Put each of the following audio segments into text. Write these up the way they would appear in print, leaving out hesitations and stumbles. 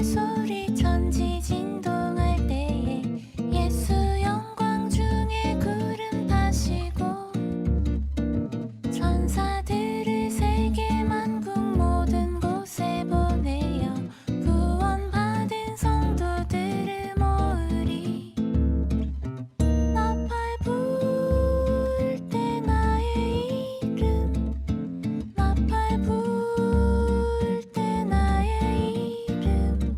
소리 천지 진동할 때에 예수 영광 중에 구름 타시고 천사들을 세계 만국 모든 곳에 보내어 구원받은 성도들을 모으리. 나팔 불 때 나의 이름 나팔 불 때 나의 이름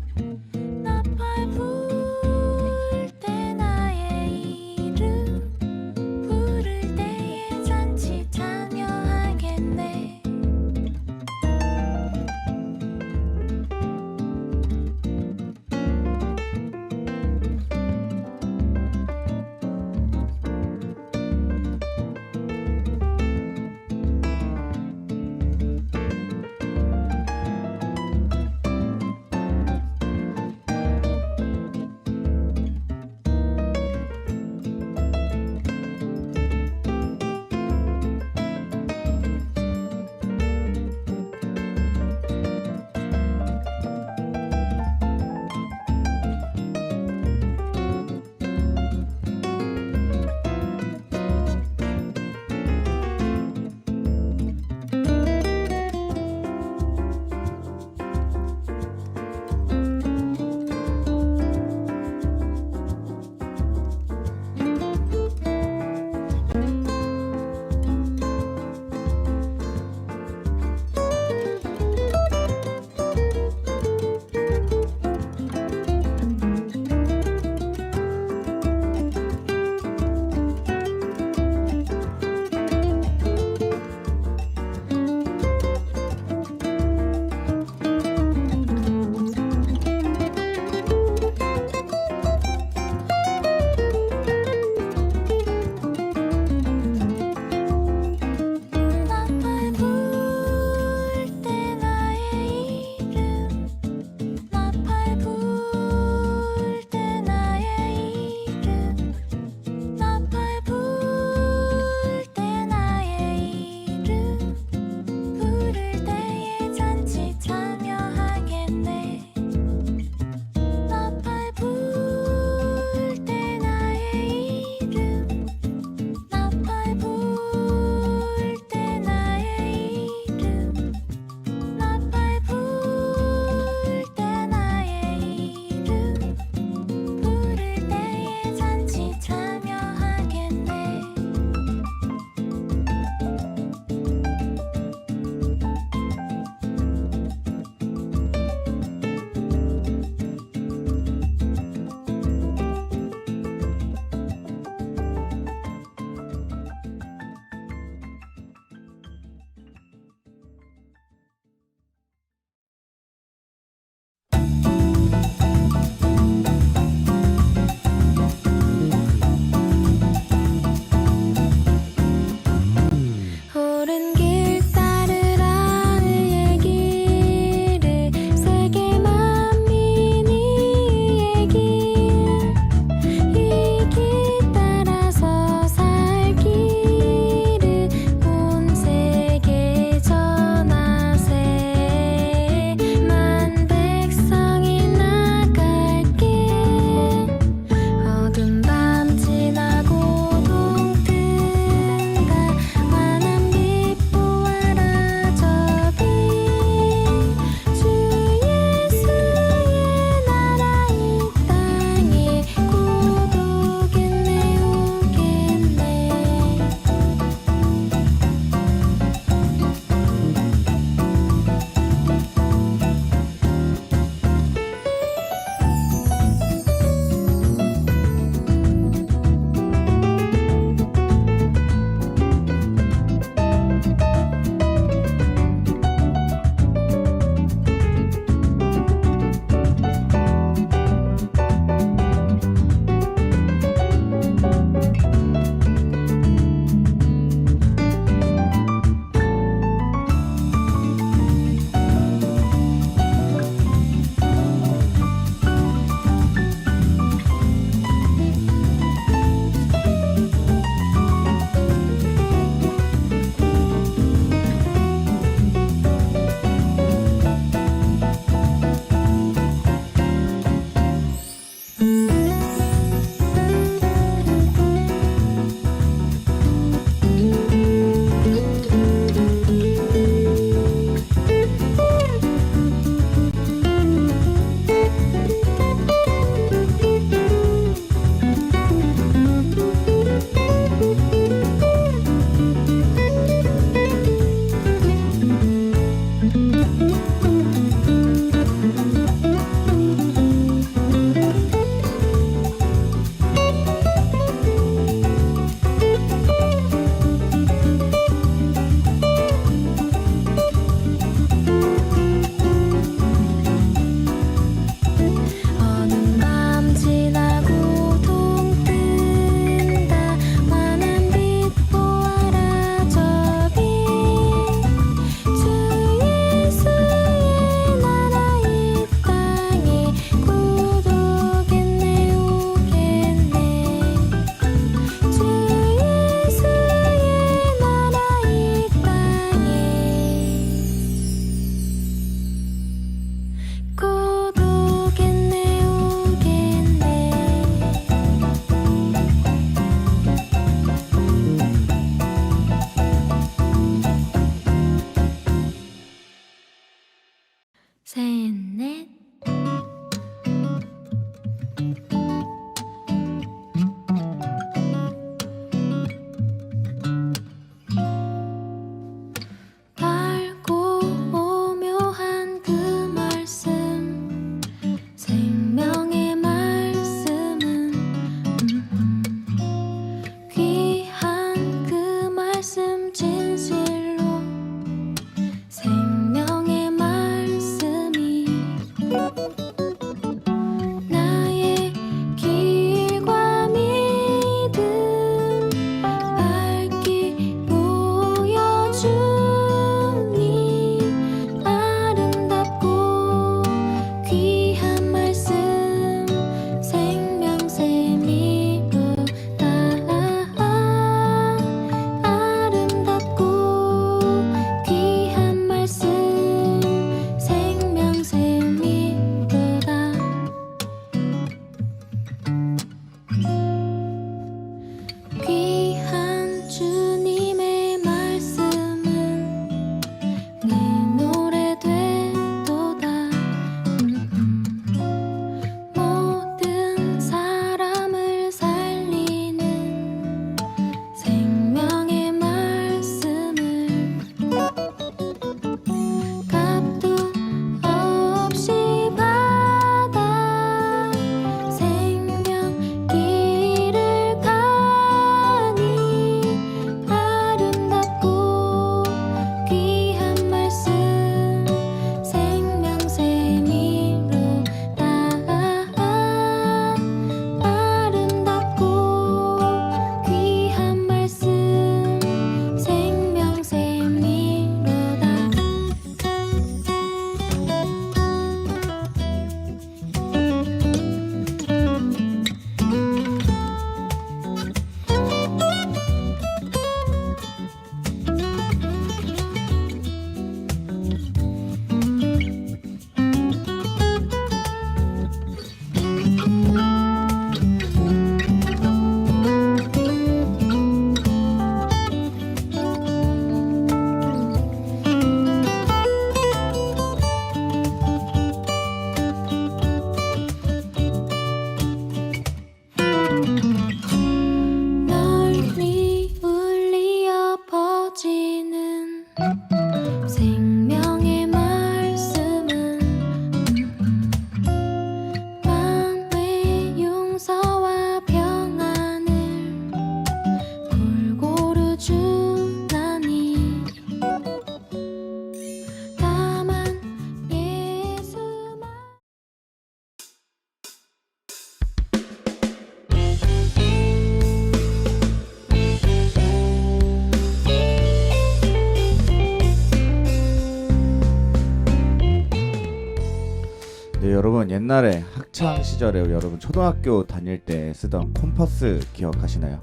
네, 여러분 옛날에 학창 시절에 여러분 초등학교 다닐 때 쓰던 콤파스 기억하시나요?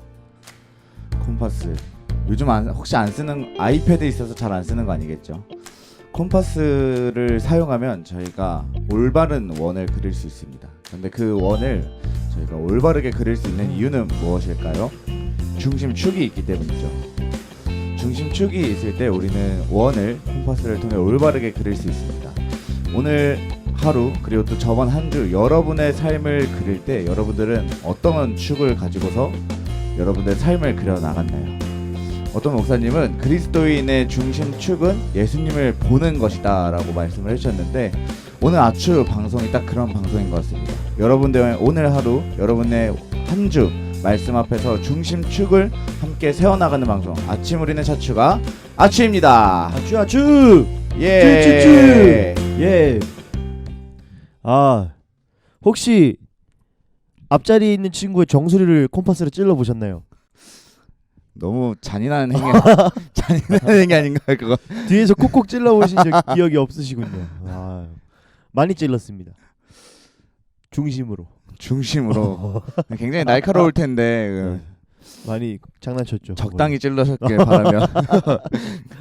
콤파스 요즘 혹시 안 쓰는 아이패드 있어서 잘 안 쓰는 거 아니겠죠? 콤파스를 사용하면 저희가 올바른 원을 그릴 수 있습니다. 근데 그 원을 저희가 올바르게 그릴 수 있는 이유는 무엇일까요? 중심축이 있기 때문이죠. 중심축이 있을 때 우리는 원을 콤파스를 통해 올바르게 그릴 수 있습니다. 오늘 하루 그리고 또 저번 한 주 여러분의 삶을 그릴 때 여러분들은 어떤 축을 가지고서 여러분들의 삶을 그려 나갔나요? 어떤 목사님은 그리스도인의 중심축은 예수님을 보는 것이다 라고 말씀을 해주셨는데 오늘 아추 방송이 딱 그런 방송인 것 같습니다. 여러분들 오늘 하루 여러분의 한 주 말씀 앞에서 중심축을 함께 세워나가는 방송 아침 우리는 차추가 아추입니다. 아추 예. 예. 아, 혹시 앞자리에 있는 친구의 정수리를 콤파스로 찔러 보셨나요? 너무 잔인한 행위 아닌가요 그거? 뒤에서 콕콕 찔러 보신 적 기억이 없으시군요. 아, 많이 찔렀습니다. 중심으로 굉장히 날카로울 텐데 많이 장난쳤죠. 적당히 찔러셨길 바라며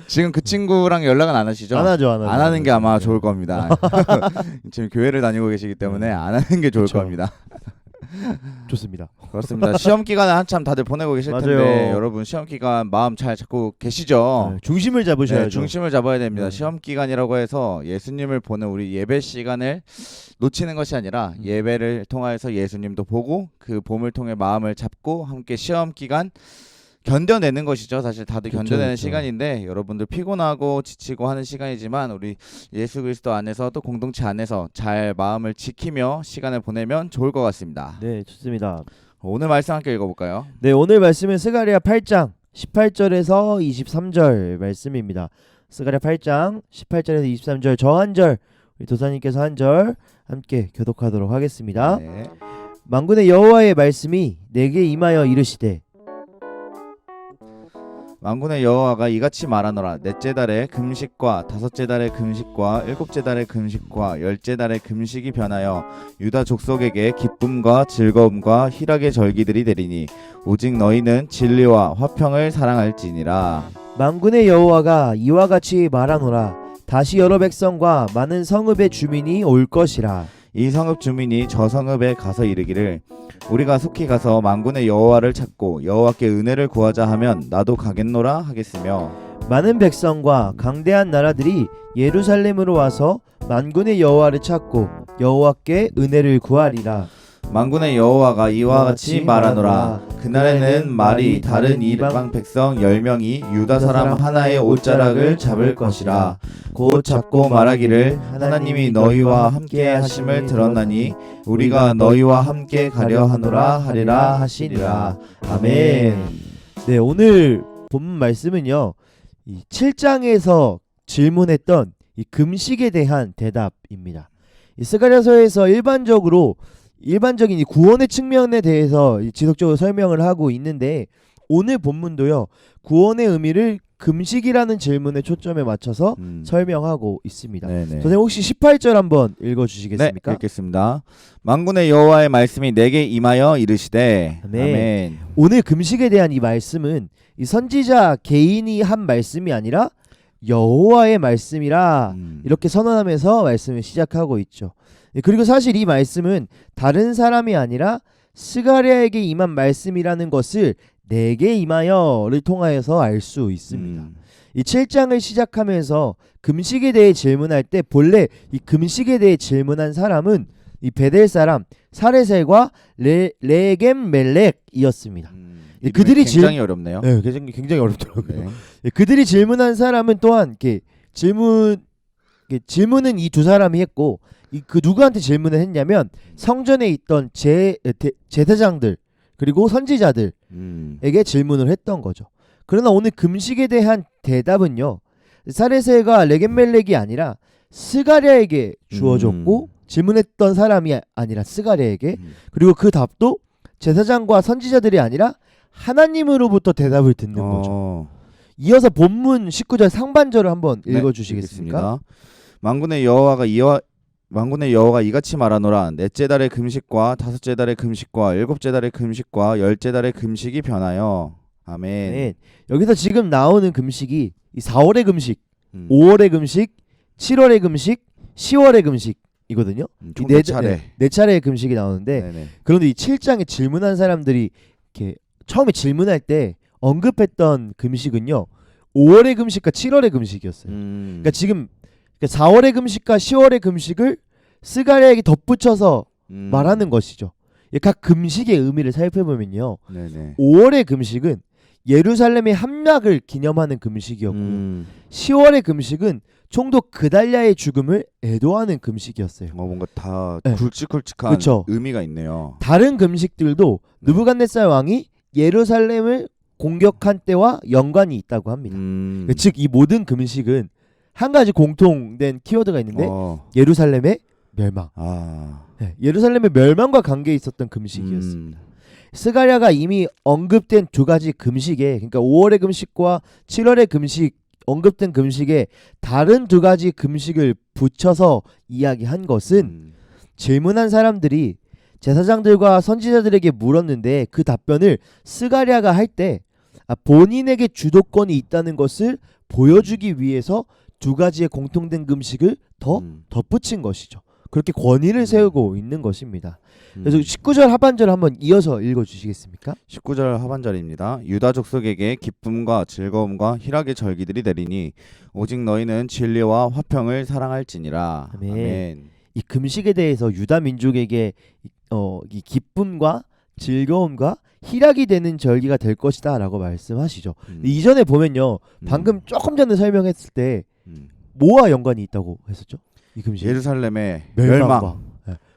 지금 그 친구랑 연락은 안 하시죠? 안 하죠. 안 하는 게 아마 좋을 겁니다. 지금 교회를 다니고 계시기 때문에 안 하는 게 좋을 그쵸. 겁니다. 좋습니다. 그렇습니다. 시험 기간에 한참 다들 보내고 계실 텐데 맞아요. 여러분 시험 기간 마음 잘 잡고 계시죠? 네, 중심을 잡으셔야죠. 네, 중심을 잡아야 됩니다. 네. 시험 기간이라고 해서 예수님을 보는 우리 예배 시간을 놓치는 것이 아니라 예배를 통하여서 예수님도 보고 그 봄을 통해 마음을 잡고 함께 시험 기간 견뎌내는 것이죠. 사실 다들 그쵸, 견뎌내는 그쵸. 시간인데 여러분들 피곤하고 지치고 하는 시간이지만 우리 예수 그리스도 안에서 또 공동체 안에서 잘 마음을 지키며 시간을 보내면 좋을 것 같습니다. 네, 좋습니다. 오늘 말씀 함께 읽어볼까요? 네, 오늘 말씀은 스가랴 8장 18절에서 23절 말씀입니다. 스가랴 8장 18절에서 23절 저 한 절 우리 도사님께서 한 절 함께 교독하도록 하겠습니다. 네. 만군의 여호와의 말씀이 내게 임하여 이르시되 만군의 여호와가 이같이 말하노라. 넷째 달에 금식과 다섯째 달에 금식과 일곱째 달에 금식과 열째 달에 금식이 변하여 유다 족속에게 기쁨과 즐거움과 희락의 절기들이 되리니 오직 너희는 진리와 화평을 사랑할지니라. 만군의 여호와가 이와 같이 말하노라. 다시 여러 백성과 많은 성읍의 주민이 올 것이라. 이 성읍 주민이 저 성읍에 가서 이르기를 우리가 속히 가서 만군의 여호와를 찾고 여호와께 은혜를 구하자 하면 나도 가겠노라 하겠으며 많은 백성과 강대한 나라들이 예루살렘으로 와서 만군의 여호와를 찾고 여호와께 은혜를 구하리라. 만군의 여호와가 이와 같이 말하노라. 그날에는 말이 다른 이방 백성 10명이 유다 사람 하나의 옷자락을 잡을 것이라. 곧 잡고 말하기를 하나님이 너희와 함께 하심을 들었나니 우리가 너희와 함께 가려 하노라 하리라 하시니라. 아멘. 네, 오늘 본문 말씀은요. 이 7장에서 질문했던 이 금식에 대한 대답입니다. 이 스가랴서에서 일반적인 이 구원의 측면에 대해서 지속적으로 설명을 하고 있는데 오늘 본문도요. 구원의 의미를 금식이라는 질문에 초점에 맞춰서 설명하고 있습니다. 네네. 선생님 혹시 18절 한번 읽어주시겠습니까? 네, 읽겠습니다. 만군의 여호와의 말씀이 내게 임하여 이르시되 네. 아멘. 오늘 금식에 대한 이 말씀은 이 선지자 개인이 한 말씀이 아니라 여호와의 말씀이라 이렇게 선언하면서 말씀을 시작하고 있죠. 그리고 사실 이 말씀은 다른 사람이 아니라 스가랴에게 임한 말씀이라는 것을 내게 임하여를 통하여서 알 수 있습니다. 이 7장을 시작하면서 금식에 대해 질문할 때 본래 이 금식에 대해 질문한 사람은 이 베델 사람 사레셀과 레겜멜렉이었습니다. 그들이 굉장히 어렵네요. 네, 굉장히 어렵더라고요. 네. 그들이 질문한 사람은 또한 이렇게 질문은 이 두 사람이 했고 그 누구한테 질문을 했냐면 성전에 있던 제사장들 그리고 선지자들에게 질문을 했던 거죠. 그러나 오늘 금식에 대한 대답은요. 사레셀과 레겜멜렉이 아니라 스가랴에게 주어졌고 질문했던 사람이 아니라 스가랴에게 그리고 그 답도 제사장과 선지자들이 아니라 하나님으로부터 대답을 듣는 거죠. 이어서 본문 19절 상반절을 한번 읽어주시겠습니까? 만군의 여호와가 만군의 여호와가 이같이 말하노라. 넷째 달의 금식과 다섯째 달의 금식과 일곱째 달의 금식과 열째 달의 금식이 변하여. 아멘. 네. 여기서 지금 나오는 금식이 이 4월의 금식, 음. 5월의 금식, 7월의 금식, 10월의 금식이거든요. 총 이 네 차례. 네 차례의 금식이 나오는데 네네. 그런데 이 7장에 질문한 사람들이 이렇게 처음에 질문할 때 언급했던 금식은요. 5월의 금식과 7월의 금식이었어요. 그러니까 지금 4월의 금식과 10월의 금식을 스가랴에게 덧붙여서 말하는 것이죠. 각 금식의 의미를 살펴보면요. 네네. 5월의 금식은 예루살렘의 함락을 기념하는 금식이었고요. 10월의 금식은 총독 그달랴의 죽음을 애도하는 금식이었어요. 뭔가 다 네. 굵직굵직한 그쵸. 의미가 있네요. 다른 금식들도 네. 느부갓네살 왕이 예루살렘을 공격한 때와 연관이 있다고 합니다. 즉 이 모든 금식은 한 가지 공통된 키워드가 있는데 예루살렘의 멸망. 네, 예루살렘의 멸망과 관계에 있었던 금식이었습니다. 스가랴가 이미 언급된 두 가지 금식에, 그러니까 5월의 금식과 7월의 금식 언급된 금식에 다른 두 가지 금식을 붙여서 이야기한 것은 질문한 사람들이 제사장들과 선지자들에게 물었는데 그 답변을 스가랴가 할 때 본인에게 주도권이 있다는 것을 보여주기 위해서 두 가지의 공통된 금식을 더 덧붙인 것이죠. 그렇게 권위를 세우고 있는 것입니다. 그래서 19절 하반절 한번 이어서 읽어주시겠습니까? 19절 하반절입니다. 유다 족속에게 기쁨과 즐거움과 희락의 절기들이 내리니 오직 너희는 진리와 화평을 사랑할지니라. 아멘. 아멘. 이 금식에 대해서 유다 민족에게 이 기쁨과 즐거움과 희락이 되는 절기가 될 것이다 라고 말씀하시죠. 이전에 보면요, 방금 조금 전에 설명했을 때 뭐와 연관이 있다고 했었죠? 이 금식 예루살렘의 멸망과.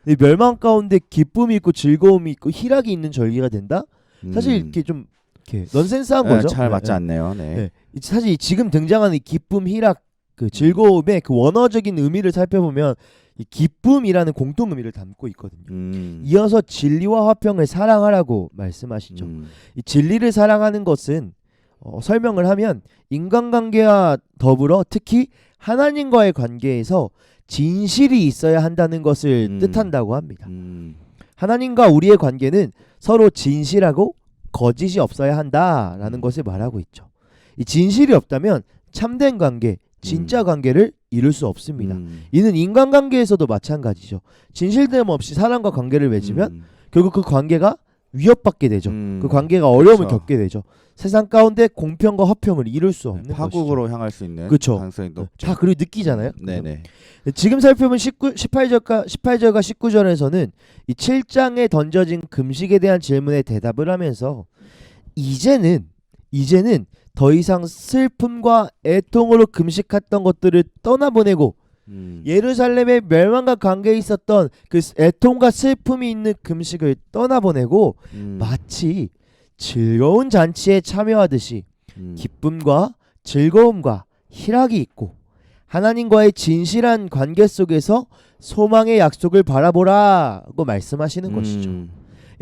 이 멸망 가운데 기쁨이 있고 즐거움이 있고 희락이 있는 절기가 된다? 사실 이렇게 좀 이렇게 넌센스한 거죠. 잘 맞지 않네요. 네. 네. 사실 지금 등장하는 이 기쁨, 희락, 그 즐거움의 그 원어적인 의미를 살펴보면 이 기쁨이라는 공통 의미를 담고 있거든요. 이어서 진리와 화평을 사랑하라고 말씀하시죠. 이 진리를 사랑하는 것은 설명을 하면 인간관계와 더불어 특히 하나님과의 관계에서 진실이 있어야 한다는 것을 뜻한다고 합니다. 하나님과 우리의 관계는 서로 진실하고 거짓이 없어야 한다라는 것을 말하고 있죠. 이 진실이 없다면 참된 관계, 진짜 관계를 이룰 수 없습니다. 이는 인간관계에서도 마찬가지죠. 진실됨 없이 사람과 관계를 맺으면 결국 그 관계가 위협받게 되죠. 그 관계가 어려움을 그렇죠. 겪게 되죠. 세상 가운데 공평과 화평을 이룰 수 없는 파국으로 것이죠. 향할 수 있는 그쵸. 가능성이 높죠. 다 그리고 느끼잖아요. 네네. 지금 살펴본 18절과 19절에서는 이 7장에 던져진 금식에 대한 질문에 대답을 하면서 이제는 더 이상 슬픔과 애통으로 금식했던 것들을 떠나보내고 예루살렘의 멸망과 관계에 있었던 그 애통과 슬픔이 있는 금식을 떠나보내고 마치 즐거운 잔치에 참여하듯이 기쁨과 즐거움과 희락이 있고 하나님과의 진실한 관계 속에서 소망의 약속을 바라보라고 말씀하시는 것이죠.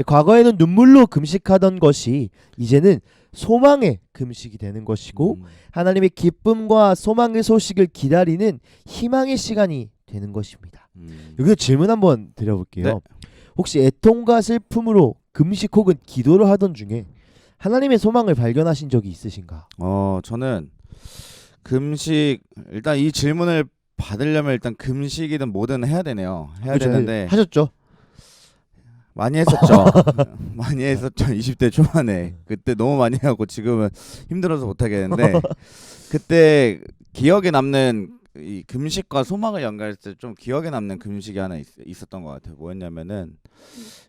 과거에는 눈물로 금식하던 것이 이제는 소망의 금식이 되는 것이고 하나님의 기쁨과 소망의 소식을 기다리는 희망의 시간이 되는 것입니다. 여기서 질문 한번 드려볼게요. 네. 혹시 애통과 슬픔으로 금식 혹은 기도를 하던 중에 하나님의 소망을 발견하신 적이 있으신가? 저는 금식 일단 이 질문을 받으려면 일단 금식이든 뭐든 해야 되네요. 해야 그렇죠. 되는데 하셨죠? 많이 했었죠. 많이 했었죠. 20대 초반에. 그때 너무 많이 하고 지금은 힘들어서 못 하겠는데 그때 기억에 남는 이 금식과 소망을 연결했을 때 좀 기억에 남는 금식이 하나 있었던 것 같아요. 뭐였냐면은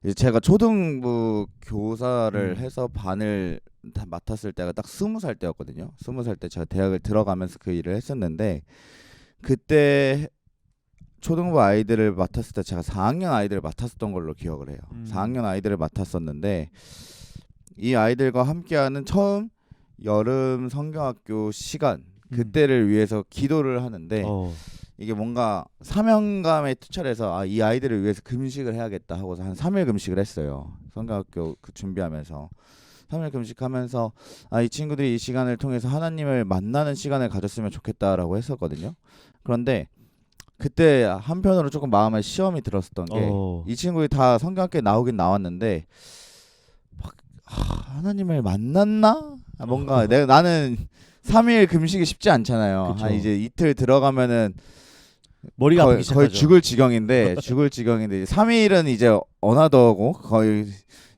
이제 제가 초등부 교사를 해서 반을 다 맡았을 때가 딱 20살 때였거든요. 20살 때 제가 대학을 들어가면서 그 일을 했었는데 그때 초등부 아이들을 맡았을 때 제가 4학년 아이들을 맡았었던 걸로 기억을 해요. 4학년 아이들을 맡았었는데 이 아이들과 함께하는 처음 여름 성경학교 시간 그때를 위해서 기도를 하는데 이게 뭔가 사명감에 투철해서 이 아이들을 위해서 금식을 해야겠다 하고서 한 3일 금식을 했어요. 성경학교 준비하면서 3일 금식하면서 이 친구들이 이 시간을 통해서 하나님을 만나는 시간을 가졌으면 좋겠다라고 했었거든요. 그런데 그때 한편으로 조금 마음에 시험이 들었었던 게 이 친구들이 다 성경학교에 나오긴 나왔는데 막 하나님을 만났나? 뭔가 나는 3일 금식이 쉽지 않잖아요. 그쵸. 한 이제 이틀 들어가면은 머리가 아프기 거의 시작하죠. 죽을 지경인데 3일은 이제 어나더고 거의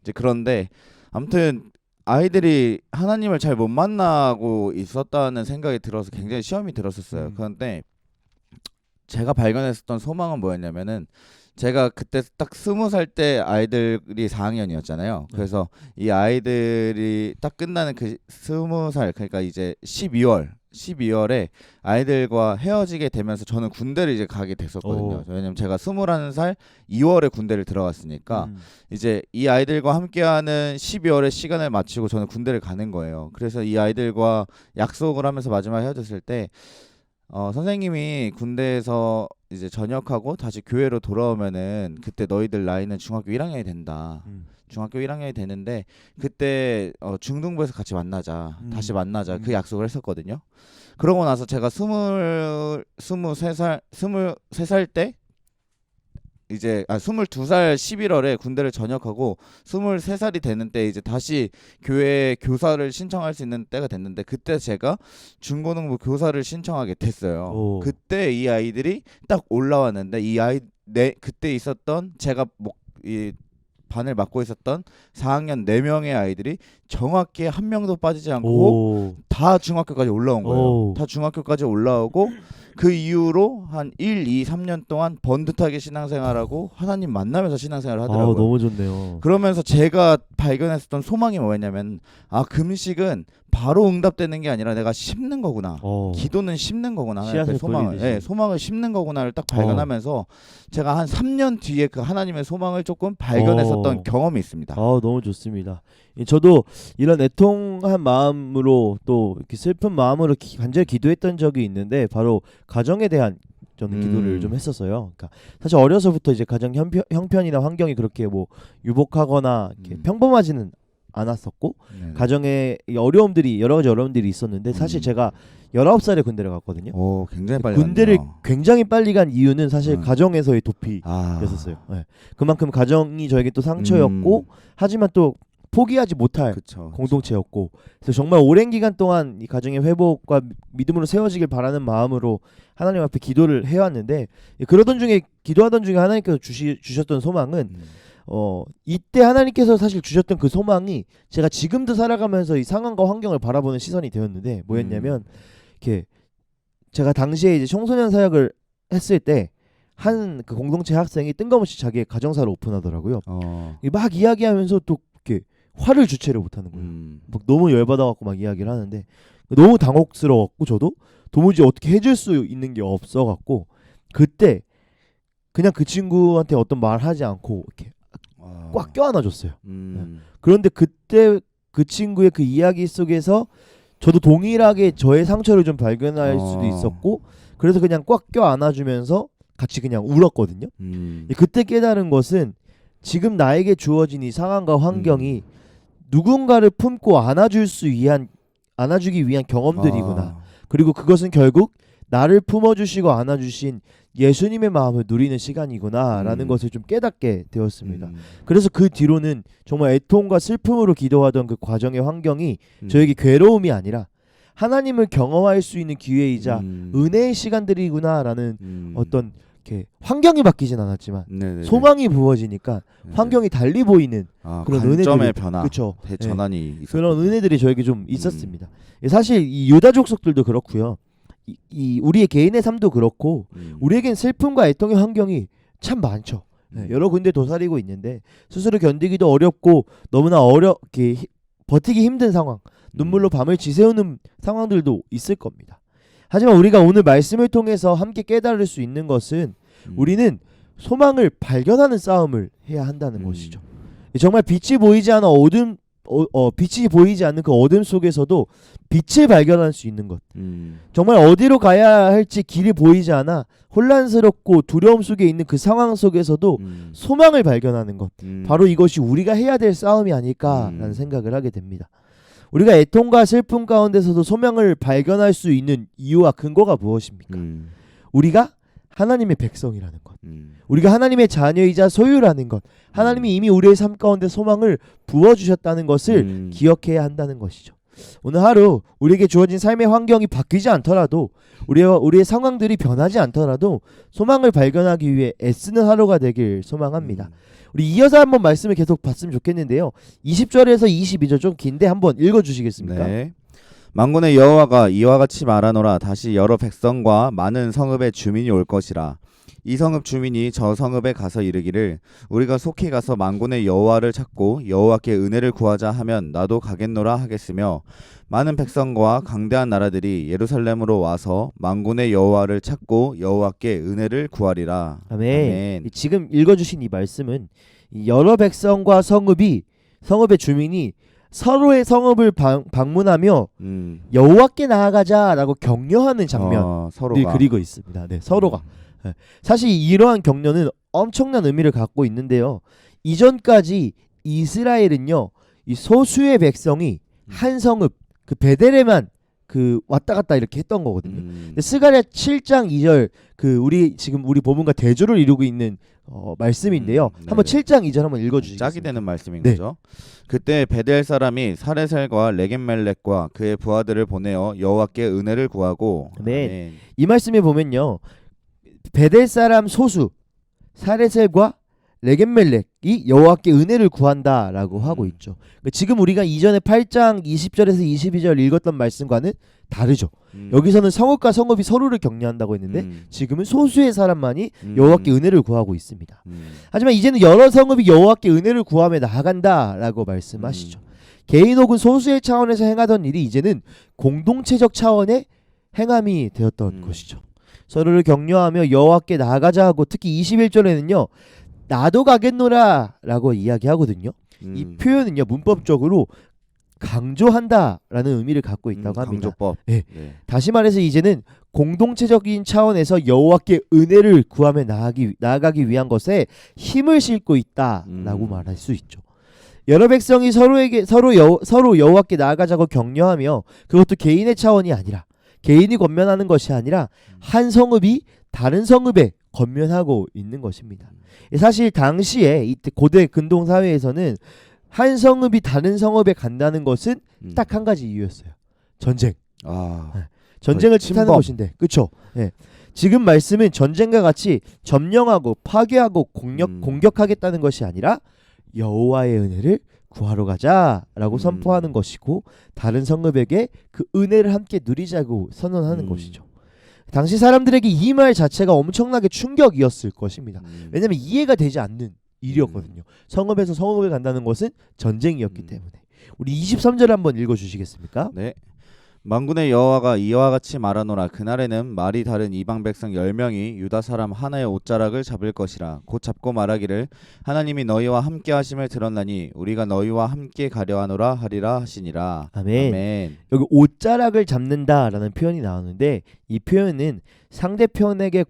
이제 그런데 아무튼 아이들이 하나님을 잘 못 만나고 있었다는 생각이 들어서 굉장히 시험이 들었었어요. 그런데 제가 발견했었던 소망은 뭐였냐면은 제가 그때 딱 20살 때 아이들이 4학년이었잖아요. 그래서 이 아이들이 딱 끝나는 그 20살 그러니까 이제 12월에 아이들과 헤어지게 되면서 저는 군대를 이제 가게 됐었거든요. 왜냐면 제가 21살 2월에 군대를 들어갔으니까 이제 이 아이들과 함께하는 12월에 시간을 마치고 저는 군대를 가는 거예요. 그래서 이 아이들과 약속을 하면서 마지막 헤어졌을 때 선생님이 군대에서 이제 전역하고 다시 교회로 돌아오면은 그때 너희들 나이는 중학교 1학년이 된다. 중학교 1학년이 되는데 그때 중등부에서 같이 만나자. 다시 만나자. 그 약속을 했었거든요. 그러고 나서 제가 23살 때 이제 22살 11월에 군대를 전역하고 23살이 되는 때 이제 다시 교회 교사를 신청할 수 있는 때가 됐는데 그때 제가 중고등부 교사를 신청하게 됐어요. 그때 이 아이들이 딱 올라왔는데 그때 있었던 제가 이 반을 맡고 있었던 4학년 4명의 아이들이 정확히 한 명도 빠지지 않고 다 중학교까지 올라온 거예요. 다 중학교까지 올라오고 그 이후로 한 1, 2, 3년 동안 번듯하게 신앙생활하고 하나님 만나면서 신앙생활을 하더라고요. 너무 좋네요. 그러면서 제가 발견했었던 소망이 뭐였냐면 금식은 바로 응답되는 게 아니라 내가 심는 거구나. 기도는 심는 거구나. 하나님의 소망을 심는 거구나를 딱 발견하면서 제가 한 3년 뒤에 그 하나님의 소망을 조금 발견했었던 경험이 있습니다. 너무 좋습니다. 저도 이런 애통한 마음으로 또 이렇게 슬픈 마음으로 간절히 기도했던 적이 있는데 바로 가정에 대한 저는 기도를 좀 했었어요. 그러니까 사실 어려서부터 이제 가정 형편이나 환경이 그렇게 뭐 유복하거나 이렇게 평범하지는 않았었고 가정에 어려움들이 여러 가지 어려움들이 있었는데 사실 제가 19살에 군대를 갔거든요. 굉장히 빨리 군대를 갔네요. 굉장히 빨리 간 이유는 사실 가정에서의 도피였었어요. 그만큼 가정이 저에게 또 상처였고 하지만 또 포기하지 못할 공동체였고 그래서 정말 오랜 기간 동안 이 가정의 회복과 믿음으로 세워지길 바라는 마음으로 하나님 앞에 기도를 해왔는데 기도하던 중에 하나님께서 주셨던 소망은 이때 하나님께서 사실 주셨던 그 소망이 제가 지금도 살아가면서 이 상황과 환경을 바라보는 시선이 되었는데 뭐였냐면 이렇게 제가 당시에 이제 청소년 사역을 했을 때 한 그 공동체 학생이 뜬금없이 자기의 가정사를 오픈하더라고요. 막 이야기하면서 또 이렇게 화를 주체를 못하는 거예요. 막 너무 열받아갖고 막 이야기를 하는데 너무 당혹스러웠고 저도 도무지 어떻게 해줄 수 있는 게 없어갖고 그때 그냥 그 친구한테 어떤 말 하지 않고 이렇게 꽉 껴안아줬어요. 그런데 그때 그 친구의 그 이야기 속에서 저도 동일하게 저의 상처를 좀 발견할 수도 있었고 그래서 그냥 꽉 껴안아주면서 같이 그냥 울었거든요. 그때 깨달은 것은 지금 나에게 주어진 이 상황과 환경이 누군가를 품고 안아주기 위한 경험들이구나. 그리고 그것은 결국 나를 품어주시고 안아주신 예수님의 마음을 누리는 시간이구나라는 것을 좀 깨닫게 되었습니다. 그래서 그 뒤로는 정말 애통과 슬픔으로 기도하던 그 과정의 환경이 저에게 괴로움이 아니라 하나님을 경험할 수 있는 기회이자 은혜의 시간들이구나라는 어떤 이렇게 환경이 바뀌진 않았지만 소망이 부어지니까 환경이 달리 보이는 그런 관점의 변화, 그렇죠. 전환이 있었군요. 그런 은혜들이 저에게 좀 있었습니다. 사실 이 유다 족속들도 그렇고요. 이 우리의 개인의 삶도 그렇고 우리에겐 슬픔과 애통의 환경이 참 많죠. 여러 군데 도사리고 있는데 스스로 견디기도 어렵고 너무나 어렵게 버티기 힘든 상황, 눈물로 밤을 지새우는 상황들도 있을 겁니다. 하지만 우리가 오늘 말씀을 통해서 함께 깨달을 수 있는 것은 우리는 소망을 발견하는 싸움을 해야 한다는 것이죠. 정말 빛이 보이지 않는 그 어둠 속에서도 빛을 발견할 수 있는 것. 정말 어디로 가야 할지 길이 보이지 않아 혼란스럽고 두려움 속에 있는 그 상황 속에서도 소망을 발견하는 것. 바로 이것이 우리가 해야 될 싸움이 아닐까라는 생각을 하게 됩니다. 우리가 애통과 슬픔 가운데서도 소망을 발견할 수 있는 이유와 근거가 무엇입니까? 우리가 하나님의 백성이라는 것. 우리가 하나님의 자녀이자 소유라는 것. 하나님이 이미 우리의 삶 가운데 소망을 부어주셨다는 것을 기억해야 한다는 것이죠. 오늘 하루 우리에게 주어진 삶의 환경이 바뀌지 않더라도 우리의 상황들이 변하지 않더라도 소망을 발견하기 위해 애쓰는 하루가 되길 소망합니다. 우리 이어서 한번 말씀을 계속 봤으면 좋겠는데요. 20절에서 22절 좀 긴데 한번 읽어주시겠습니까? 네. 만군의 여호와가 이와 같이 말하노라. 다시 여러 백성과 많은 성읍의 주민이 올 것이라. 이 성읍 주민이 저 성읍에 가서 이르기를 우리가 속히 가서 만군의 여호와를 찾고 여호와께 은혜를 구하자 하면 나도 가겠노라 하겠으며 많은 백성과 강대한 나라들이 예루살렘으로 와서 만군의 여호와를 찾고 여호와께 은혜를 구하리라. 아멘. 지금 읽어주신 이 말씀은 이 여러 백성과 성읍의 주민이 서로의 성읍을 방문하며 여호와께 나아가자라고 격려하는 장면을 서로가. 그리고 있습니다. 네, 서로가. 사실 이러한 격려는 엄청난 의미를 갖고 있는데요. 이전까지 이스라엘은요, 이 소수의 백성이 한 성읍 그 베델에만 그 왔다 갔다 이렇게 했던 거거든요. 근데 스가랴 7장 2절 지금 우리 본문과 대조를 이루고 있는 말씀인데요. 한번 7장 2절 한번 읽어주시겠습니까? 짝이 되는 말씀인 네. 거죠. 그때 베델 사람이 사레셀과 레겜멜렉과 그의 부하들을 보내어 여호와께 은혜를 구하고. 아멘. 이 말씀에 보면요, 베델 사람 소수 사레셀과 레겜멜렉이 여호와께 은혜를 구한다라고 하고 있죠. 지금 우리가 이전에 8장 20절에서 22절 읽었던 말씀과는 다르죠. 여기서는 성읍과 성읍이 서로를 격려한다고 했는데 지금은 소수의 사람만이 여호와께 은혜를 구하고 있습니다. 하지만 이제는 여러 성읍이 여호와께 은혜를 구하며 나아간다라고 말씀하시죠. 개인 혹은 소수의 차원에서 행하던 일이 이제는 공동체적 차원의 행함이 되었던 것이죠. 서로를 격려하며 여호와께 나아가자 하고 특히 21절에는요. 나도 가겠노라 라고 이야기하거든요. 이 표현은요, 문법적으로 강조한다라는 의미를 갖고 있다고 합니다. 강조법. 네. 다시 말해서 이제는 공동체적인 차원에서 여호와께 은혜를 구하며 나아가기 위한 것에 힘을 싣고 있다라고 말할 수 있죠. 여러 백성이 서로 여호와께 나아가자고 격려하며 그것도 개인의 차원이 아니라 개인이 권면하는 것이 아니라 한 성읍이 다른 성읍에 권면하고 있는 것입니다. 사실 당시에 이때 고대 근동 사회에서는 한 성읍이 다른 성읍에 간다는 것은 딱 한 가지 이유였어요. 전쟁. 전쟁을 뜻하는 것인데, 그렇죠? 네. 지금 말씀은 전쟁과 같이 점령하고 파괴하고 공격하겠다는 것이 아니라 여호와의 은혜를 구하러 가자라고 선포하는 것이고 다른 성읍에게 그 은혜를 함께 누리자고 선언하는 것이죠. 당시 사람들에게 이 말 자체가 엄청나게 충격이었을 것입니다. 왜냐하면 이해가 되지 않는 일이었거든요. 성읍에서 성읍에 간다는 것은 전쟁이었기 때문에. 우리 23절 한번 읽어주시겠습니까? 네. 만군의 여호와가 이와 같이 말하노라. 그날에는 말이 다른 이방 백성 10명이 유다 사람 하나의 옷자락을 잡을 것이라. 곧 잡고 말하기를 하나님이 너희와 함께 하심을 들었나니 우리가 너희와 함께 가려 하노라 하리라 하시니라. 아멘. 여기 옷자락을 잡는다라는 표현이 나오는데 이 표현은 상대편에게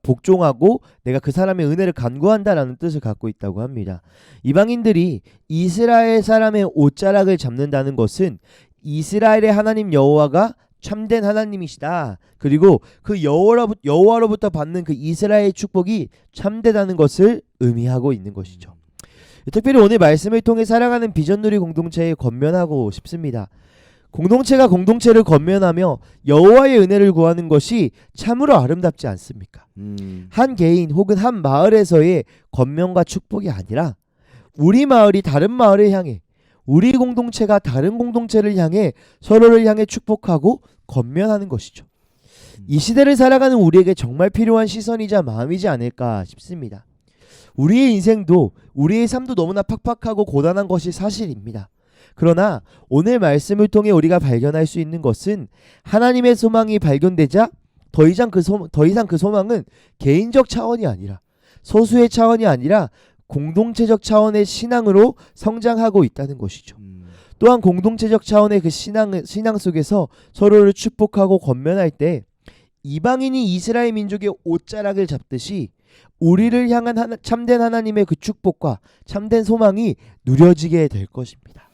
복종하고 내가 그 사람의 은혜를 간구한다라는 뜻을 갖고 있다고 합니다. 이방인들이 이스라엘 사람의 옷자락을 잡는다는 것은 이스라엘의 하나님 여호와가 참된 하나님이시다. 그리고 그 여호와로부터 받는 그 이스라엘의 축복이 참되다는 것을 의미하고 있는 것이죠. 특별히 오늘 말씀을 통해 살아가는 비전누리 공동체에 권면하고 싶습니다. 공동체가 공동체를 권면하며 여호와의 은혜를 구하는 것이 참으로 아름답지 않습니까? 한 개인 혹은 한 마을에서의 권면과 축복이 아니라 우리 마을이 다른 마을을 향해 우리 공동체가 다른 공동체를 향해 서로를 향해 축복하고 권면하는 것이죠. 이 시대를 살아가는 우리에게 정말 필요한 시선이자 마음이지 않을까 싶습니다. 우리의 인생도 우리의 삶도 너무나 팍팍하고 고단한 것이 사실입니다. 그러나 오늘 말씀을 통해 우리가 발견할 수 있는 것은 하나님의 소망이 발견되자 더 이상 그 소망은 개인적 차원이 아니라 소수의 차원이 아니라 공동체적 차원의 신앙으로 성장하고 있다는 것이죠. 또한 공동체적 차원의 그 신앙 속에서 서로를 축복하고 권면할 때 이방인이 이스라엘 민족의 옷자락을 잡듯이 우리를 향한 참된 하나님의 그 축복과 참된 소망이 누려지게 될 것입니다.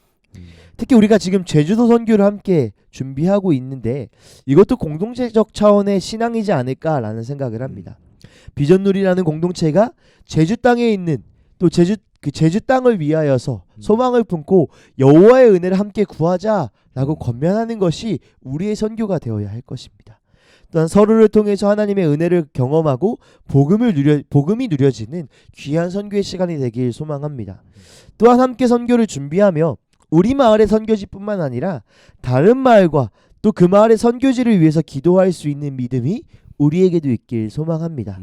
특히 우리가 지금 제주도 선교를 함께 준비하고 있는데 이것도 공동체적 차원의 신앙이지 않을까라는 생각을 합니다. 비전누리라는 공동체가 제주 땅에 있는 또 제주 땅을 위하여서 소망을 품고 여호와의 은혜를 함께 구하자라고 권면하는 것이 우리의 선교가 되어야 할 것입니다. 또한 서로를 통해서 하나님의 은혜를 경험하고 복음이 누려지는 귀한 선교의 시간이 되길 소망합니다. 또한 함께 선교를 준비하며 우리 마을의 선교지뿐만 아니라 다른 마을과 또 그 마을의 선교지를 위해서 기도할 수 있는 믿음이 우리에게도 있길 소망합니다.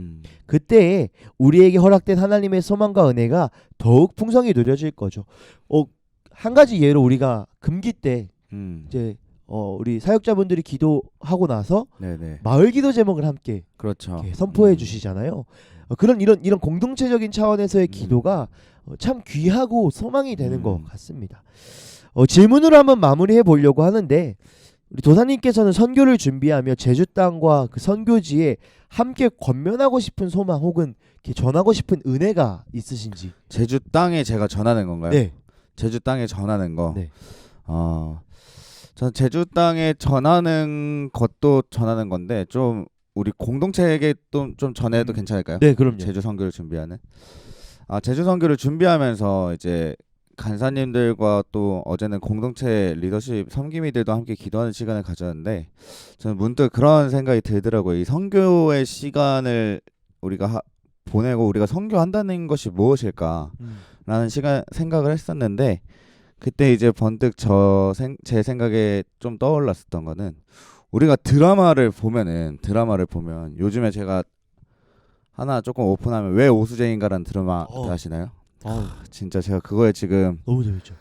그때에 우리에게 허락된 하나님의 소망과 은혜가 더욱 풍성히 누려질 거죠. 한 가지 예로 우리가 금기 때 이제 우리 사역자분들이 기도하고 나서 네네. 마을 기도 제목을 함께 그렇죠. 선포해 주시잖아요. 그런 이런 공동체적인 차원에서의 기도가 참 귀하고 소망이 되는 것 같습니다. 질문으로 한번 마무리해 보려고 하는데 우리 도사님께서는 선교를 준비하며 제주 땅과 그 선교지에 함께 권면하고 싶은 소망 혹은 이렇게 전하고 싶은 은혜가 있으신지. 제주 땅에 제가 전하는 건가요? 네. 제주 땅에 전하는 거. 네. 전 제주 땅에 전하는 것도 전하는 건데 좀 우리 공동체에게 또 좀 전해도 괜찮을까요? 네, 그럼요. 제주 선교를 준비하는. 제주 선교를 준비하면서 이제 간사님들과 또 어제는 공동체 리더십 섬김이들도 함께 기도하는 시간을 가졌는데 저는 문득 그런 생각이 들더라고요. 이 선교의 시간을 우리가 보내고 우리가 선교한다는 것이 무엇일까라는 생각을 했었는데 그때 이제 번뜩 제 생각에 좀 떠올랐었던 거는 우리가 드라마를 보면 요즘에 제가 하나 조금 오픈하면 왜 오수재인가라는 드라마 아시나요? 진짜 제가 그거에 지금 너무 재밌죠.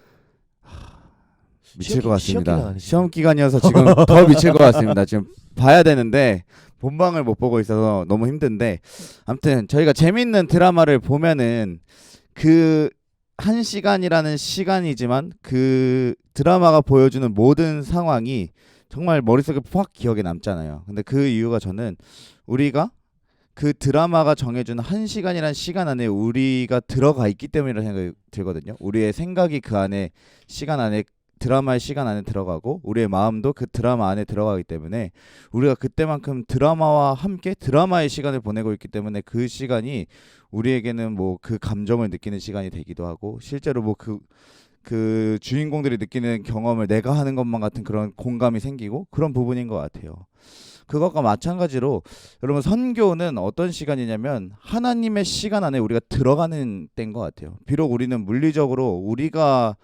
미칠 것 같습니다. 시험 기간이어서 지금 더 미칠 것 같습니다. 지금 봐야 되는데 본방을 못 보고 있어서 너무 힘든데 아무튼 저희가 재밌는 드라마를 보면은 그 1시간이라는 시간이지만 그 드라마가 보여주는 모든 상황이 정말 머릿속에 확 기억에 남잖아요. 근데 그 이유가 저는 우리가 그 드라마가 정해주는 1시간이라는 시간 안에 우리가 들어가 있기 때문이라는 생각이 들거든요. 우리의 생각이 그 안에 시간 안에 드라마의 시간 안에 들어가고 우리의 마음도 그 드라마 안에 들어가기 때문에 우리가 그때만큼 드라마와 함께 드라마의 시간을 보내고 있기 때문에 그 시간이 우리에게는 뭐 그 감정을 느끼는 시간이 되기도 하고 실제로 뭐 그 주인공들이 느끼는 경험을 내가 하는 것만 같은 그런 공감이 생기고 그런 부분인 것 같아요. 그것과 마찬가지로 여러분 선교는 어떤 시간이냐면 하나님의 시간 안에 우리가 들어가는 때인 것 같아요. 비록 우리는 물리적으로 우리가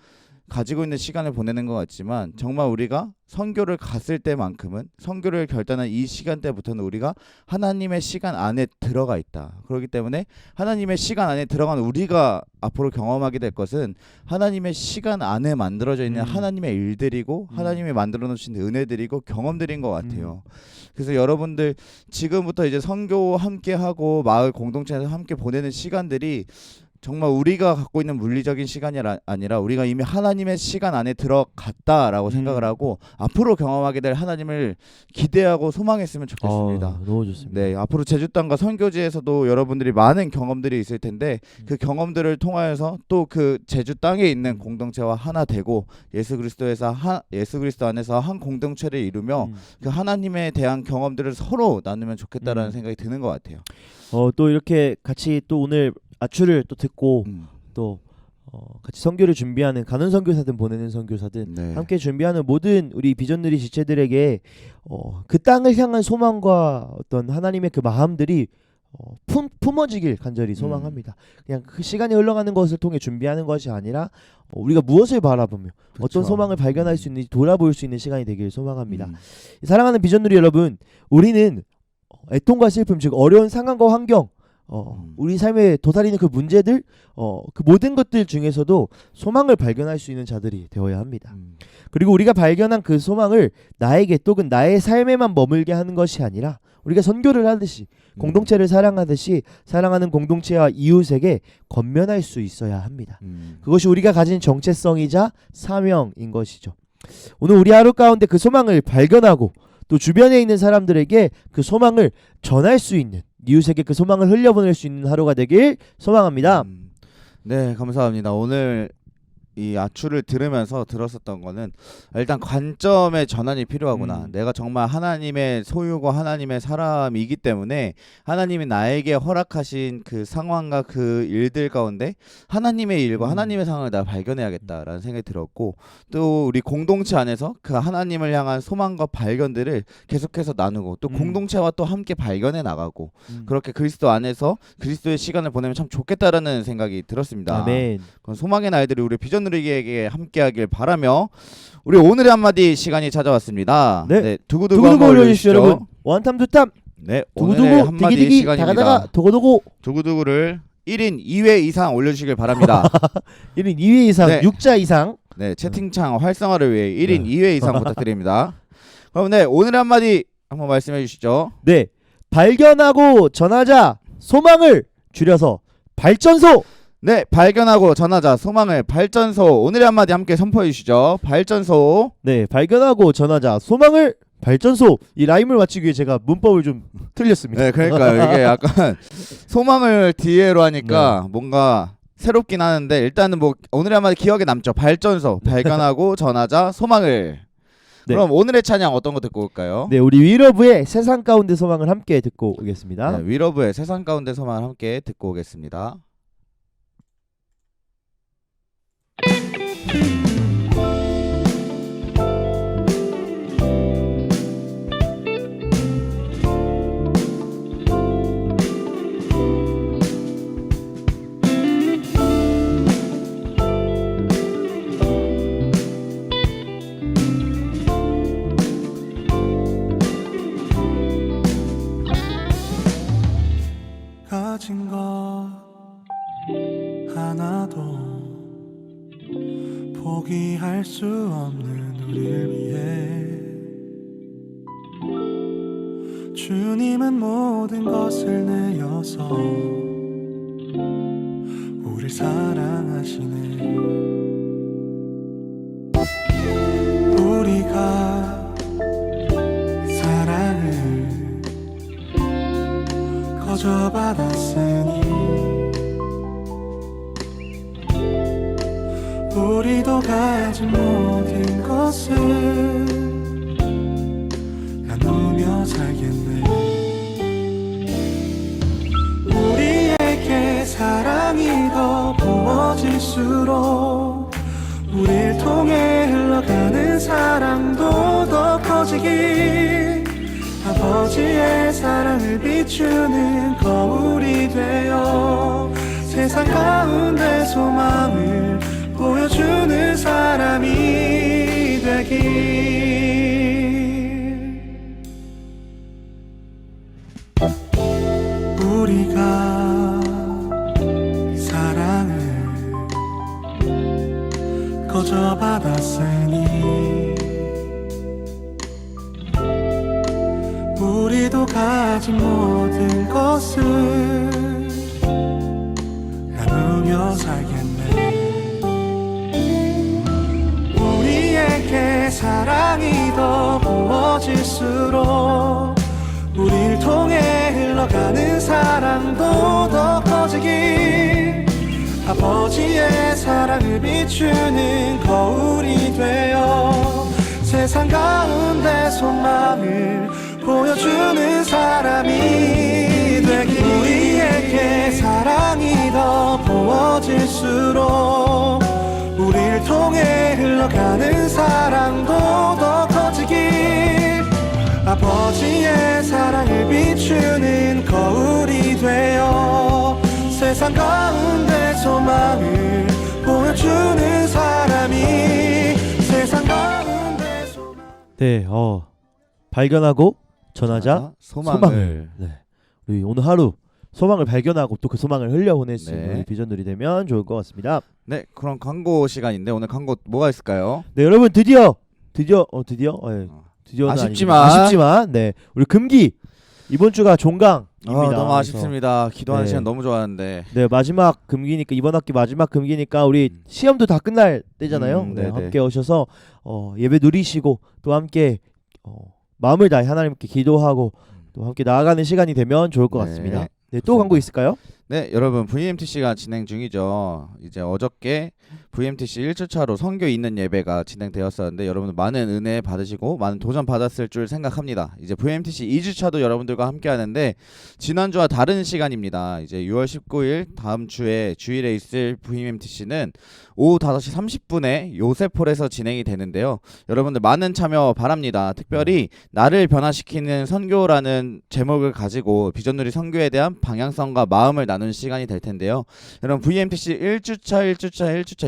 가지고 있는 시간을 보내는 것 같지만 정말 우리가 선교를 갔을 때만큼은 선교를 결단한 이 시간대부터는 우리가 하나님의 시간 안에 들어가 있다. 그렇기 때문에 하나님의 시간 안에 들어간 우리가 앞으로 경험하게 될 것은 하나님의 시간 안에 만들어져 있는 하나님의 일들이고 하나님이 만들어 놓으신 은혜들이고 경험들인 것 같아요. 그래서 여러분들 지금부터 이제 선교 함께 하고 마을 공동체에서 함께 보내는 시간들이 정말 우리가 갖고 있는 물리적인 시간이 아니라 우리가 이미 하나님의 시간 안에 들어갔다라고 생각을 하고 앞으로 경험하게 될 하나님을 기대하고 소망했으면 좋겠습니다. 너무 좋습니다. 네, 앞으로 제주 땅과 선교지에서도 여러분들이 많은 경험들이 있을 텐데 그 경험들을 통하여서 또 그 제주 땅에 있는 공동체와 하나 되고 예수 그리스도 안에서 한 공동체를 이루며 그 하나님에 대한 경험들을 서로 나누면 좋겠다라는 생각이 드는 것 같아요. 또 이렇게 같이 또 오늘 아추를 또 듣고 또 같이 선교를 준비하는 가는 선교사든 보내는 선교사든 함께 준비하는 모든 우리 비전누리 지체들에게 그 땅을 향한 소망과 어떤 하나님의 그 마음들이 품어지길 간절히 소망합니다. 그냥 그 시간이 흘러가는 것을 통해 준비하는 것이 아니라 우리가 무엇을 바라보며 어떤 소망을 발견할 수 있는지 돌아볼 수 있는 시간이 되길 소망합니다. 사랑하는 비전누리 여러분, 우리는 애통과 슬픔, 즉 어려운 상황과 환경, 우리 삶에 도사리는 그 문제들, 그 모든 것들 중에서도 소망을 발견할 수 있는 자들이 되어야 합니다. 그리고 우리가 발견한 그 소망을 나에게 또는 나의 삶에만 머물게 하는 것이 아니라 우리가 선교를 하듯이 공동체를 사랑하듯이 사랑하는 공동체와 이웃에게 권면할 수 있어야 합니다. 그것이 우리가 가진 정체성이자 사명인 것이죠. 오늘 우리 하루 가운데 그 소망을 발견하고 또 주변에 있는 사람들에게 그 소망을 전할 수 있는, 이웃에게 그 소망을 흘려보낼 수 있는 하루가 되길 소망합니다. 네, 감사합니다. 오늘 이 아추를 들었었던 거는 일단 관점의 전환이 필요하구나. 내가 정말 하나님의 소유고 하나님의 사람이기 때문에 하나님이 나에게 허락하신 그 상황과 그 일들 가운데 하나님의 일과 하나님의 상황을 내가 발견해야겠다라는 생각이 들었고, 또 우리 공동체 안에서 그 하나님을 향한 소망과 발견들을 계속해서 나누고 또 공동체와 또 함께 발견해 나가고 그렇게 그리스도 안에서 그리스도의 시간을 보내면 참 좋겠다라는 생각이 들었습니다. 아멘. 그럼 소망의 날들이 우리 비전 누리기에게 함께하길 바라며 우리 오늘의 한마디 시간이 찾아왔습니다. 네. 두구두구 두구두구 한번 올려주시죠, 올려주시죠. 여러분. 원탐 두탐. 네, 오늘의 두구두구 한마디 디기디기 시간입니다. 다가다가 도고도고. 두구두구를 1인 2회 이상 올려주시길 바랍니다. 1인 2회 이상, 네. 6자 이상. 네, 채팅창 활성화를 위해 1인 네. 2회 이상 부탁드립니다. 그럼 네, 오늘의 한마디 한번 말씀해 주시죠. 네. 발견하고 전하자 소망을 줄여서 발전소. 네, 발견하고 전하자 소망을 발전소. 오늘의 한마디 함께 선포해 주시죠. 발전소. 네, 발견하고 전하자 소망을 발전소. 이 라임을 맞추기 위해 제가 문법을 좀 틀렸습니다. 네, 그러니까 이게 약간 소망을 뒤에로 하니까 뭔가 새롭긴 하는데 일단은 뭐 오늘의 한마디 기억에 남죠. 발전소. 발견하고 전하자 소망을. 네. 그럼 오늘의 찬양 어떤 거 듣고 올까요? 네, 우리 위러브의 세상 가운데 소망을 함께 듣고 오겠습니다. 네, 위러브의 세상 가운데 소망을 함께 듣고 오겠습니다. 가진 것 하나도 포기할 수 없는 우리를 위해 주님은 모든 것을 내어서 우릴 사랑하시네. 우리가 사랑을 거저 받았으니 우리도 가진 모든 것을 나누며 살겠네. 우리에게 사랑이 더 부어질수록 우릴 통해 흘러가는 사랑도 더 커지길, 아버지의 사랑을 비추는 거울이 되어 세상 가운데 소망을 보여주는 사람이 되길. 우리가 사랑을 거저 받았으니 우리도 가진 모든 것을 나누며 살겠네. 우리에게 사랑이 더 부어질수록 우릴 통해 흘러가는 사랑도 더 커지길, 아버지의 사랑을 비추는 거울이 되어 세상 가운데 소망을 보여주는 사람이 되길. 우리에게 사랑이 더 부어질수록 우릴 통해 흘러가는 사랑도 더 커지길, 아버지의 사랑을 비추는 거울이 되어 세상 가운데 소망을 보여주는 사람이 세상 가운데 소망. 네, 발견하고 전하자 소망을. 네, 우리 오늘 하루 소망을 발견하고 또 그 소망을 흘려보낼 수 있는 네. 우리 비전들이 되면 좋을 것 같습니다. 네, 그럼 광고 시간인데 오늘 광고 뭐가 있을까요? 네, 여러분 드디어는 아쉽지만 네, 우리 금기 이번 주가 종강입니다. 너무 그래서 아쉽습니다. 기도하는 네. 시간 너무 좋았는데. 네, 마지막 금기니까 이번 학기 마지막 금기니까 우리 시험도 다 끝날 때잖아요. 네, 네네. 함께 오셔서 예배 누리시고 또 함께 마음을 다해 하나님께 기도하고 또 함께 나아가는 시간이 되면 좋을 것 네. 같습니다. 네, 또 광고 있을까요? 네, 여러분 VMTC가 진행 중이죠. 이제 어저께 VMTC 1주차로 선교 있는 예배가 진행되었었는데 여러분들 많은 은혜 받으시고 많은 도전 받았을 줄 생각합니다. 이제 VMTC 2주차도 여러분들과 함께 하는데 지난주와 다른 시간입니다. 이제 6월 19일 다음 주에 주일에 있을 VMTC는 오후 5시 30분에 요셉홀에서 진행이 되는데요. 여러분들 많은 참여 바랍니다. 특별히 나를 변화시키는 선교라는 제목을 가지고 비전누리 선교에 대한 방향성과 마음을 나눈 시간이 될 텐데요. 여러분 VMTC 1주차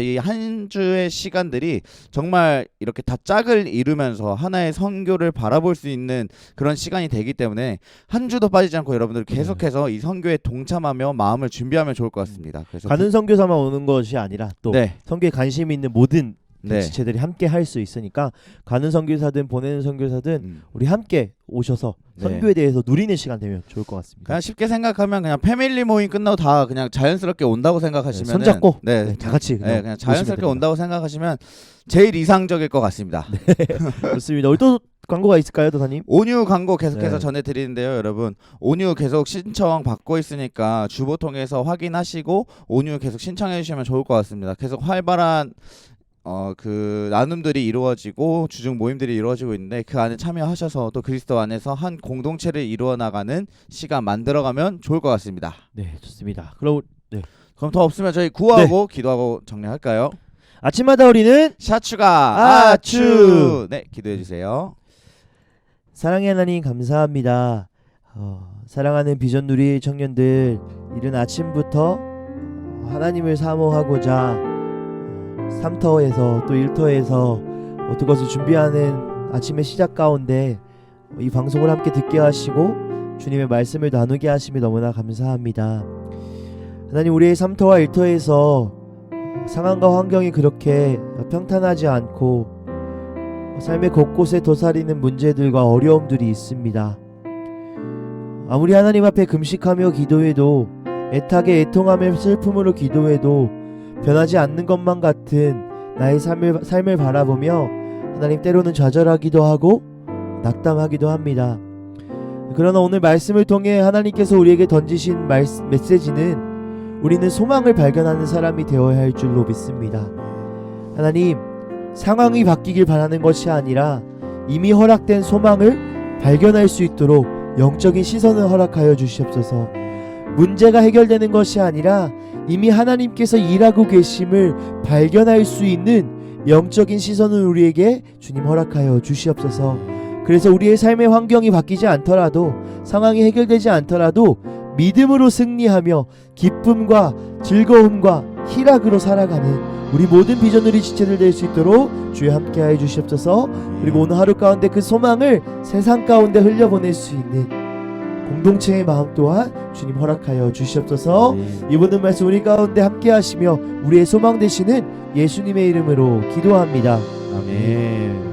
이 한 주의 시간들이 정말 이렇게 다 짝을 이루면서 하나의 선교를 바라볼 수 있는 그런 시간이 되기 때문에 한 주도 빠지지 않고 여러분들 계속해서 이 선교에 동참하며 마음을 준비하면 좋을 것 같습니다. 그래서 가는 선교사만 오는 것이 아니라 또 네. 선교에 관심이 있는 모든 네. 지체들이 함께 할 수 있으니까 가는 선교사든 보내는 선교사든 우리 함께 오셔서 네. 선교에 대해서 누리는 시간 되면 좋을 것 같습니다. 그냥 쉽게 생각하면 그냥 패밀리 모임 끝나고 다 그냥 자연스럽게 온다고 생각하시면 손잡고 네, 다 같이 그냥 자연스럽게 오시면 온다고 생각하시면 제일 이상적일 것 같습니다. 좋습니다. 오늘 또 광고가 있을까요, 도사님? 온유 광고 계속해서 네. 전해드리는데요, 여러분. 온유 계속 신청 받고 있으니까 주보 통해서 확인하시고 온유 계속 신청해주시면 좋을 것 같습니다. 계속 활발한 그 나눔들이 이루어지고 주중 모임들이 이루어지고 있는데 그 안에 참여하셔서 또 그리스도 안에서 한 공동체를 이루어 나가는 시간 만들어가면 좋을 것 같습니다. 네, 좋습니다. 그럼 그럼 더 없으면 저희 구하고 기도하고 정리할까요? 아침마다 우리는 샤추가 아추. 아추. 네, 기도해 주세요. 사랑의 하나님 감사합니다. 사랑하는 비전누리 청년들 이른 아침부터 하나님을 사모하고자 3터에서 또 1터에서 그것을 준비하는 아침의 시작 가운데 이 방송을 함께 듣게 하시고 주님의 말씀을 나누게 하심이 너무나 감사합니다. 하나님, 우리의 3터와 1터에서 상황과 환경이 그렇게 평탄하지 않고 삶의 곳곳에 도사리는 문제들과 어려움들이 있습니다. 아무리 하나님 앞에 금식하며 기도해도 애타게 애통하며 슬픔으로 기도해도 변하지 않는 것만 같은 나의 삶을 바라보며 하나님 때로는 좌절하기도 하고 낙담하기도 합니다. 그러나 오늘 말씀을 통해 하나님께서 우리에게 던지신 메시지는 우리는 소망을 발견하는 사람이 되어야 할 줄로 믿습니다. 하나님, 상황이 바뀌길 바라는 것이 아니라 이미 허락된 소망을 발견할 수 있도록 영적인 시선을 허락하여 주시옵소서. 문제가 해결되는 것이 아니라 이미 하나님께서 일하고 계심을 발견할 수 있는 영적인 시선을 우리에게 주님 허락하여 주시옵소서. 그래서 우리의 삶의 환경이 바뀌지 않더라도 상황이 해결되지 않더라도 믿음으로 승리하며 기쁨과 즐거움과 희락으로 살아가는 우리 모든 비전누리 지체들 될 수 있도록 주여 함께하여 주시옵소서. 그리고 오늘 하루 가운데 그 소망을 세상 가운데 흘려보낼 수 있는 공동체의 마음 또한 주님 허락하여 주시옵소서. 이 모든 말씀 우리 가운데 함께하시며 우리의 소망 되시는 예수님의 이름으로 기도합니다. 아멘.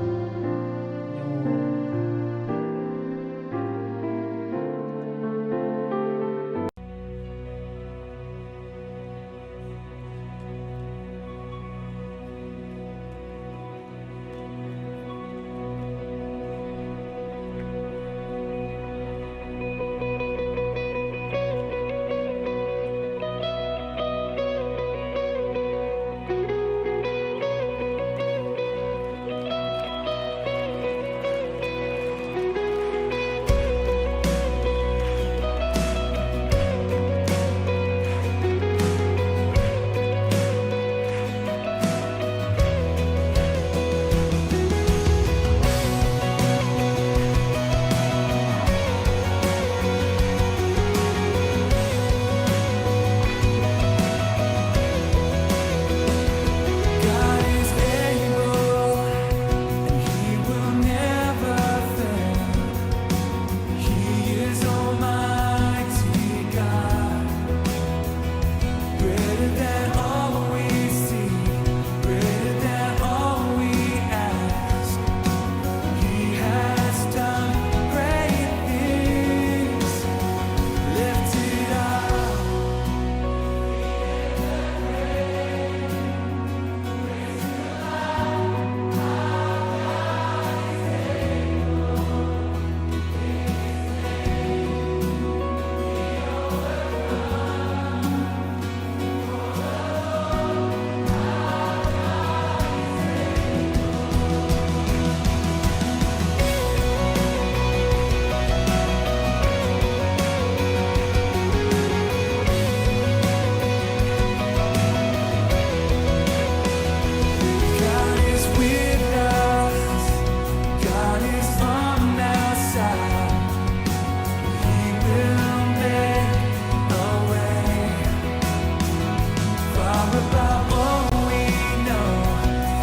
far above what we know,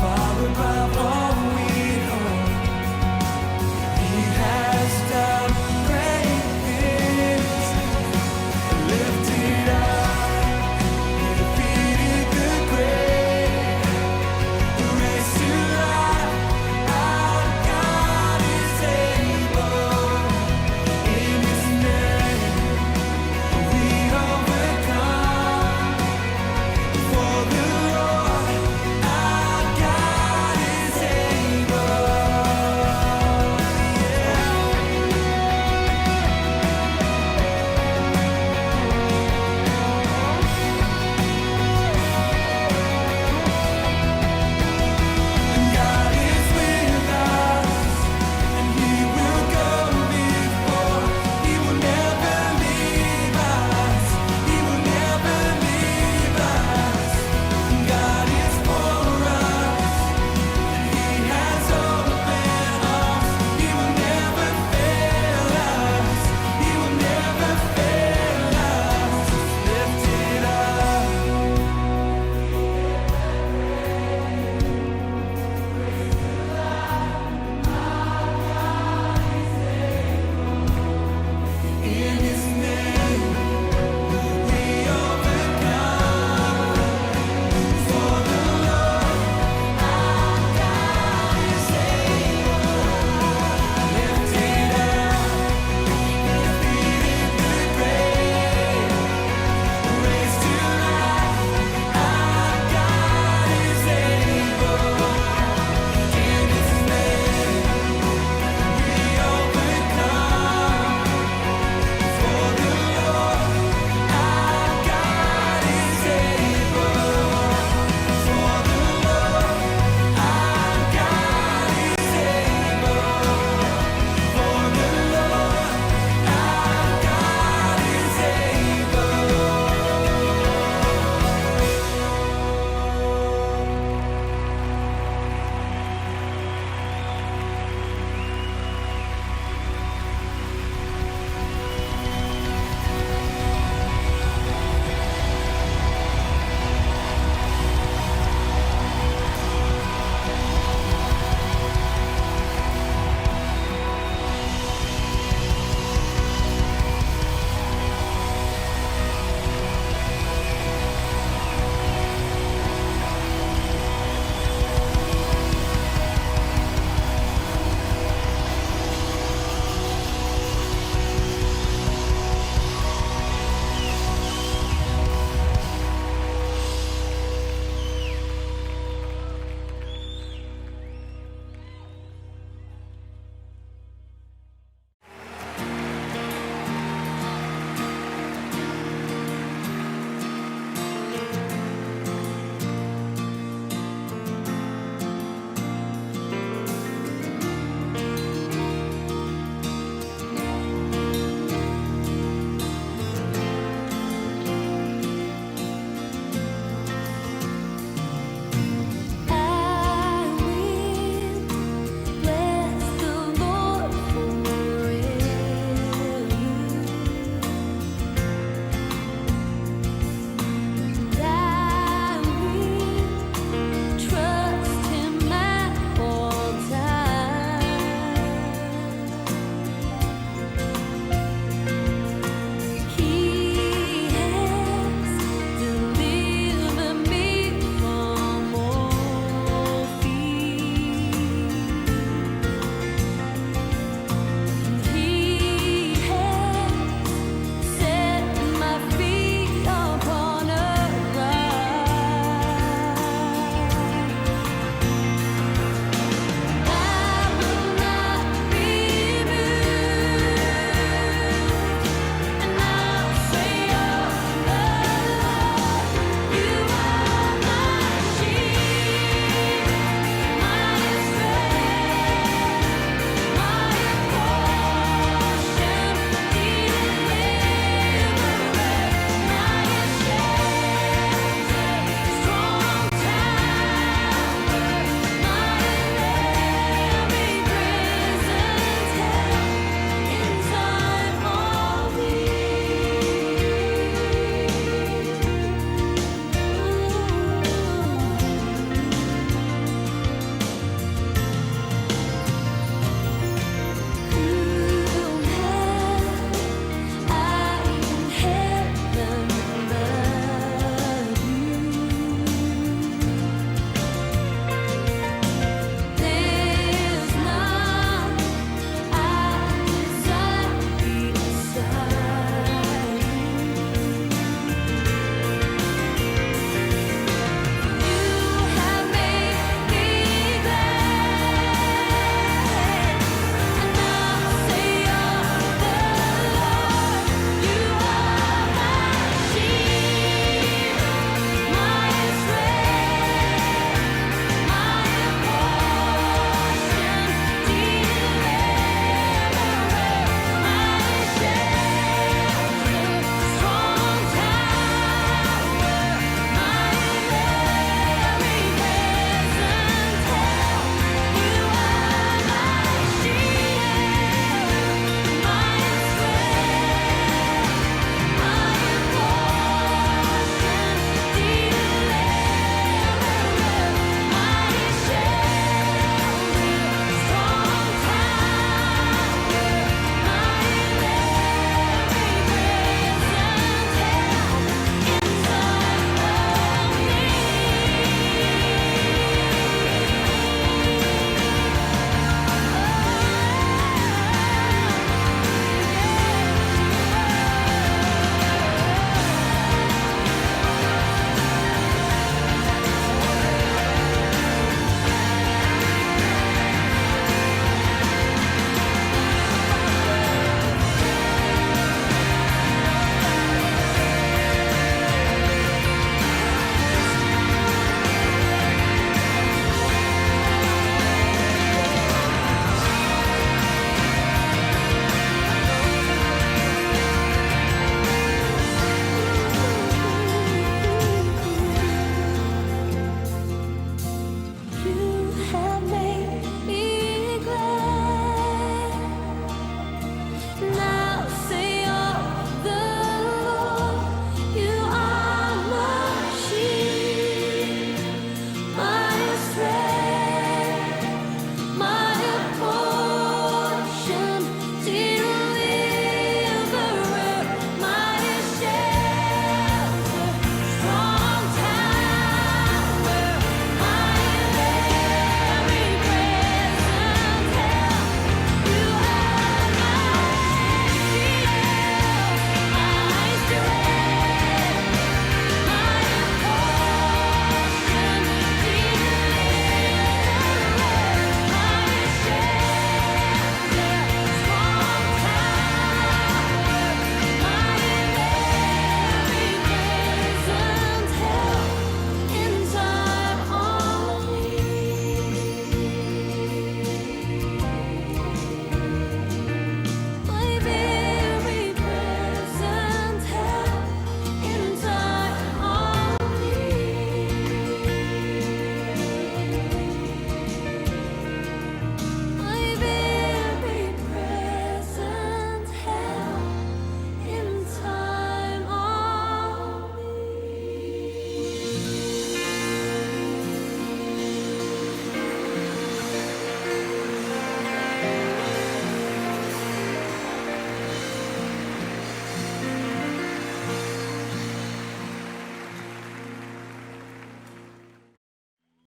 far above what we hope. He has done great things, lifted up, he defeated the grave, raised to life. Our God is able. In His name we overcome. For the